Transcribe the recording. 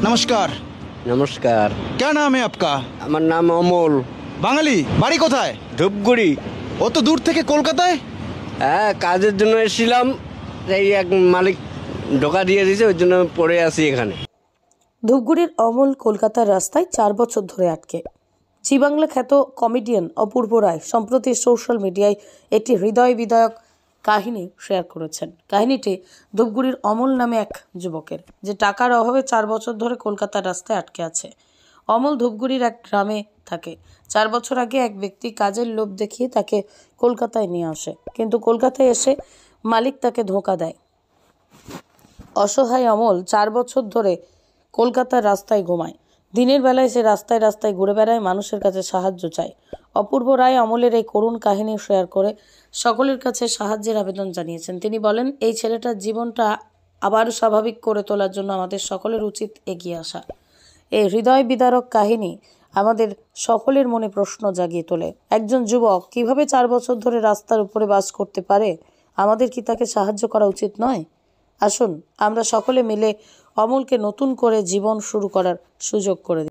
नमस्कार। नमस्कार। क्या नाम है आपका? আমার নাম অমল। বাঙালি, বাড়ি কোথায়? ধূপগুড়ি। অত দূর থেকে কলকাতায়? হ্যাঁ, কাজের জন্য এসেছিলাম, এই এক মালিক ঢোকা দিয়ে দিয়েছে, ওই জন্য আমি পড়ে আছি এখানে। ধূপগুড়ির অমল কলকাতার রাস্তায় 4 বছর ধরে আটকে। জি বাংলা খ্যাত কমেডিয়ান অপূর্ব রায় সম্প্রতি সোশ্যাল মিডিয়ায় একটি হৃদয় বিদায়ক কাহিনী শেয়ার করেছেন। কাহিনীটি ধূপগুড়ির অমল নামে এক যুবকের, যে টাকার অভাবে 4 বছর ধরে কলকাতার রাস্তায় আটকে আছে। অমল ধূপগুড়ির এক গ্রামে থাকে। 4 বছর আগে এক ব্যক্তি কাজের লোভ দেখিয়ে তাকে কলকাতায় নিয়ে আসে, কিন্তু কলকাতায় এসে মালিক তাকে ধোঁকা দেয়। অসহায় অমল 4 বছর ধরে কলকাতার রাস্তায় ঘুমায়। দিনের বেলায় সে রাস্তায় রাস্তায় ঘুরে বেড়ায়, মানুষের কাছে সাহায্য চায়। অপূর্ব রায় অমলের এই করুণ কাহিনী শেয়ার করে সকলের কাছে সাহায্যের আবেদন জানিয়েছেন। তিনি বলেন, এই ছেলেটার জীবনটা আবার স্বাভাবিক করে তোলার জন্য আমাদের সকলের উচিত এগিয়ে আসা। এই হৃদয় বিদারক কাহিনী আমাদের সকলের মনে প্রশ্ন জাগিয়ে তোলে। একজন যুবক কিভাবে 4 বছর ধরে রাস্তার উপরে বাস করতে পারে? আমাদের কি তাকে সাহায্য করা উচিত নয়? আসুন আমরা সকলে মিলে অমলকে নতুন করে জীবন শুরু করার সুযোগ করে দিই।